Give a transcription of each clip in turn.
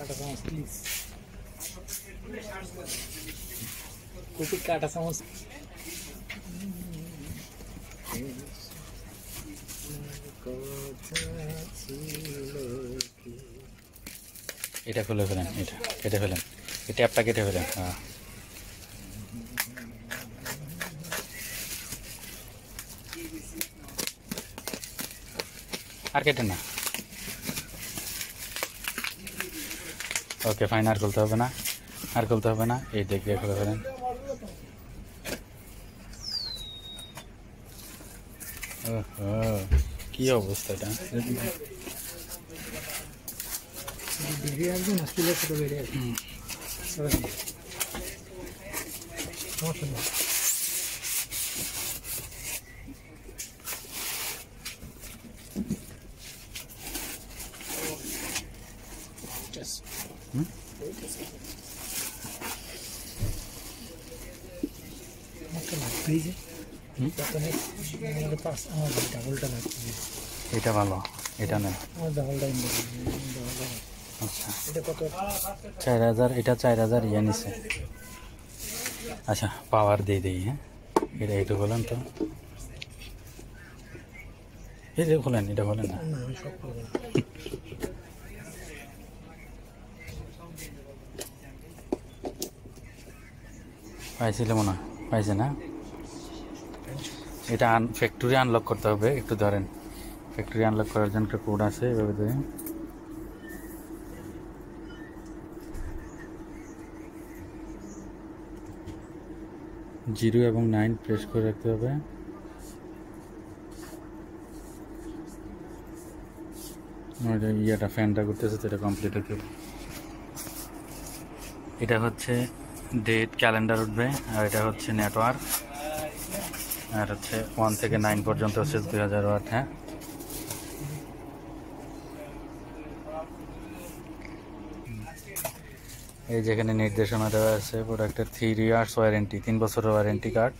কাটা চামচ please, copy কাটা চামচ। এটা খুলে ফেলেন, এটা কেটে ফেলেন, এই ট্যাপটা কেটে ফেলেন। হ্যাঁ আর কেটে না। ওকে ফাইন, আর খুলতে হবে না, আর খুলতে হবে না। এই দিক দিয়ে খুলে ফেলেন। কি অবস্থা এটা! এটা ভালো, এটা নেই। আচ্ছা 4000, এটা 4000 ইয়ে নিছে। আচ্ছা পাওয়ার দিয়ে দিই। হ্যাঁ এটা একটু বলেন তো, এটা খোলেন, এটা খোলেন না। পাইছিলে মনে হয়, পাইছে না? এটা ফ্যাক্টরি আনলক করতে হবে, একটু ধরেন। ফ্যাক্টরি আনলক করার জন্য একটা কোড আছে, এভাবে ধরে 0 এবং 9 প্রেস করে রাখতে হবে। ইয়েটা ফ্যানটা করতেছে, তো এটা কমপ্লিট হতে হবে। এটা হচ্ছে ডেট, ক্যালেন্ডার উঠবে, আর এটা হচ্ছে নেটওয়ার্ক, আর হচ্ছে 1 থেকে 9 পর্যন্ত হচ্ছে 2000 ওয়াট। হ্যাঁ এই যেখানে নির্দেশনা দেওয়া আছে, প্রোডাক্টের 3 ইয়ার্স ওয়ারেন্টি, 3 বছরের ওয়ারেন্টি কার্ড,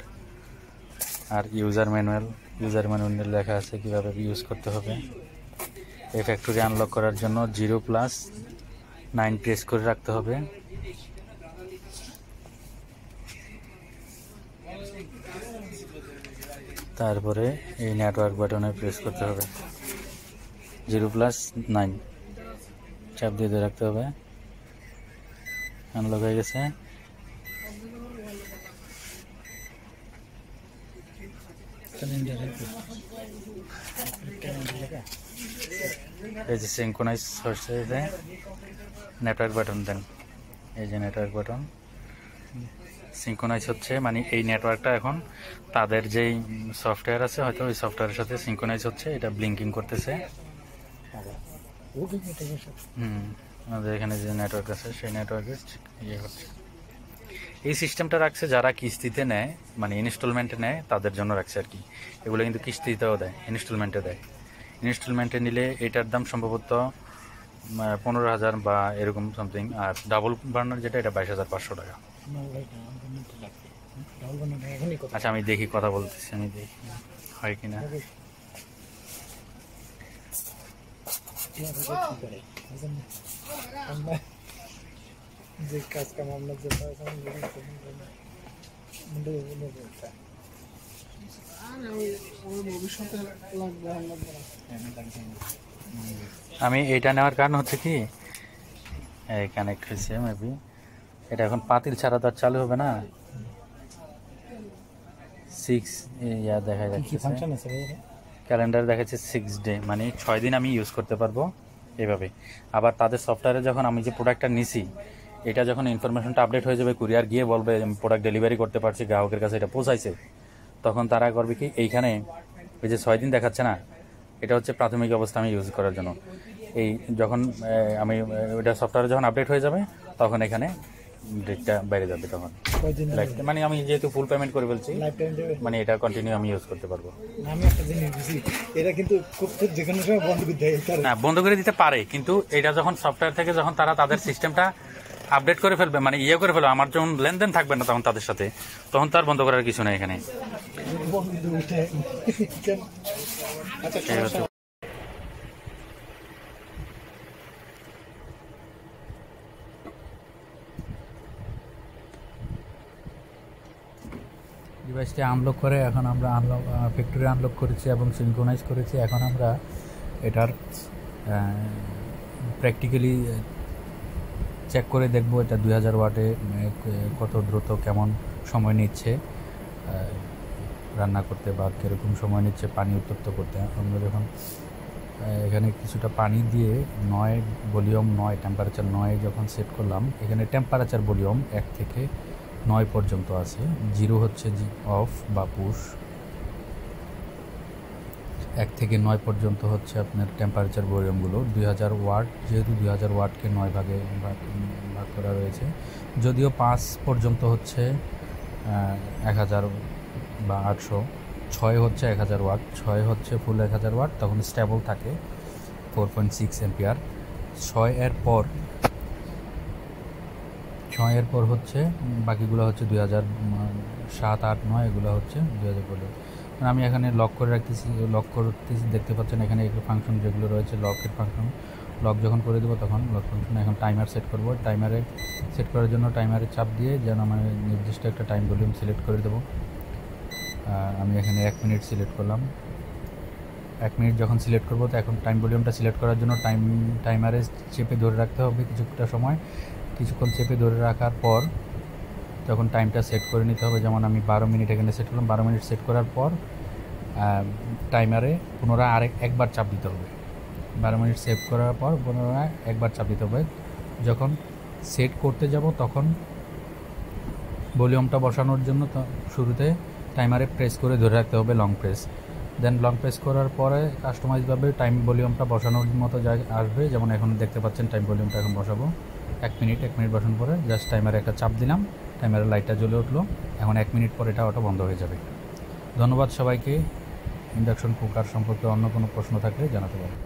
আর ইউজার ম্যানুয়াল লেখা আছে কীভাবে ইউজ করতে হবে। এই ফ্যাক্টরি আনলক করার জন্য 0+9 প্রেস করে রাখতে হবে। তারপরে এই নেটওয়ার্ক বাটনে প্রেস করতে হবে, 0+9 চাপ দিয়ে রাখতে হবে। আনলক হয়ে গেছে। এই যে সিঙ্ক্রোনাইজ হচ্ছে, নেটওয়ার্ক বাটন দেন। এই যে নেটওয়ার্ক বাটন সিঙ্ক্রোনাইজ হচ্ছে, মানে এই নেটওয়ার্কটা এখন তাদের যেই সফটওয়্যার আছে, হয়তো ওই সফটওয়্যারের সাথে সিঙ্ক্রোনাইজ হচ্ছে। এটা ব্লিঙ্কিং করতেছে। আমাদের এখানে যে নেটওয়ার্ক আছে সেই নেটওয়ার্কে ইয়ে হচ্ছে। এই সিস্টেমটা রাখছে যারা কিস্তিতে নেয়, মানে ইনস্টলমেন্টে নেয়, তাদের জন্য রাখছে আর কি। এগুলো কিন্তু কিস্তিতেও দেয়, ইনস্টলমেন্টে দেয়। ইনস্টলমেন্টে নিলে এটার দাম সম্ভবত 15,000 বা এরকম সামথিং, আর ডাবল বার্নার যেটা, এটা 22,500 টাকা। আচ্ছা আমি দেখি, কথা বলতেছি, আমি দেখি হয় কিনা। যে কাজ কাম আমরা যে আমি এইটা নেওয়ার কারণ হচ্ছে কি, কানেক্ট হয়েছে মেবি। এটা এখন পাতিল ছাড়া তো আর চালু হবে না। 6 ইয়া দেখা যাচ্ছে, ক্যালেন্ডার দেখাচ্ছে 6 ডে, মানে 6 দিন আমি ইউজ করতে পারবো এভাবে। আবার তাদের সফটওয়্যারে যখন আমি যে প্রোডাক্টটা নিছি, এটা যখন ইনফরমেশনটা আপডেট হয়ে যাবে, কুরিয়ার গিয়ে বলবে আমি প্রোডাক্ট ডেলিভারি করতে পারছি, গ্রাহকের কাছে এটা পৌঁছাইছে, তখন তারা করবে কি, এইখানে ওই যে 6 দিন দেখাচ্ছে না, এটা হচ্ছে প্রাথমিক অবস্থা আমি ইউজ করার জন্য। এই যখন আমি ওইটা সফটওয়্যারে যখন আপডেট হয়ে যাবে, তখন এখানে ডেটটা বাইরে যাবে। তখন মানে আমি যেহেতু ফুল পেমেন্ট করে ফেলছি, মানে এটা কন্টিনিউ আমি ইউজ করতে পারবো। আমি একটা জিনিস বুঝি, এটা কিন্তু খুব যে কোনো সময় বন্ধ করে দেয়। না, বন্ধ করে দিতে পারে, কিন্তু এটা যখন সফটওয়্যার থেকে যখন তারা তাদের সিস্টেমটা আপডেট করে ফেলবে, মানে ইয়ে করে ফেলবে, আমার যখন লেনদেন থাকবে না তখন তাদের সাথে, তখন তার বন্ধ করার কিছু নেই এখানে। ডিভাইসটি আনলক করে এখন আমরা ফ্যাক্টরি আনলক করেছি এবং সিনক্রোনাইজ করেছি। এখন আমরা এটার প্র্যাকটিক্যালি চেক করে দেখব এটা 2000 ওয়াটে কত দ্রুত কেমন সময় নিচ্ছে রান্না করতে বা কীরকম সময় নিচ্ছে পানি উত্তপ্ত করতে। আমরা যখন এখানে কিছুটা পানি দিয়ে 9 ভলিউম 9 টেম্পারেচার 9 যখন সেট করলাম, এখানে টেম্পারেচার ভলিউম 1 থেকে 9 পর্যন্ত আছে। 0 হচ্ছে অফ বা পুশ, 1 থেকে 9 পর্যন্ত হচ্ছে আপনার টেম্পারেচার ভলিউমগুলো। 2000 ওয়াট, যেহেতু 2000 ওয়াটকে 9 ভাগে ভাগ করা রয়েছে, যদিও 5 পর্যন্ত হচ্ছে 1000 বা 800, 6 হচ্ছে 1000 ওয়াট, 6 হচ্ছে ফুল 1000 ওয়াট, তখন স্টেবল থাকে 4.6 এম্পিয়ার। 6 এর পর হচ্ছে বাকিগুলো হচ্ছে 2000, 7, 8, 9 এগুলো হচ্ছে 2000 ভলিউম। আমি এখানে লক করে রাখতেছি, লক করতেছি, দেখতে পাচ্ছেন এখানে একটু ফাংশন যেগুলো রয়েছে লকের ফাংশন। লক যখন করে দেবো তখন লক ফাংশন। এখন টাইমার সেট করব। টাইমারে সেট করার জন্য টাইমারে চাপ দিয়ে যেন আমি নির্দিষ্ট একটা টাইম ভলিউম সিলেক্ট করে দেবো। আমি এখানে 1 মিনিট সিলেক্ট করলাম। 1 মিনিট যখন সিলেক্ট করবো তো এখন টাইম ভলিউমটা সিলেক্ট করার জন্য টাইমারে চেপে ধরে রাখতে হবে কিছুটা সময়। কিছুক্ষণ চেপে ধরে রাখার পর তখন টাইমটা সেট করে নিতে হবে। যেমন আমি 12 মিনিট এখানে সেট করলাম। 12 মিনিট সেট করার পর টাইমারে পুনরায় একবার চাপ দিতে হবে। 12 মিনিট সেভ করার পর পুনরায় একবার চাপ দিতে হবে। যখন সেট করতে যাব তখন ভলিউমটা বসানোর জন্য শুরুতে টাইমারে প্রেস করে ধরে রাখতে হবে, লং প্রেস। দেন লং প্রেস করার পরে কাস্টমাইজভাবে টাইম ভলিউমটা বসানোর মতো জায়গা আসবে। যেমন এখন দেখতে পাচ্ছেন টাইম ভলিউমটা এখন বসাবো 1 মিনিট। 1 মিনিট বসানোর পরে জাস্ট টাইমারে একটা চাপ দিলাম, টাইমারের লাইটটা জ্বলে উঠলো। এখন 1 মিনিট পর এটা অটো বন্ধ হয়ে যাবে। ধন্যবাদ সবাইকে। ইন্ডাকশন কুকার সম্পর্কে অন্য কোনো প্রশ্ন থাকলে জানাতে পারেন।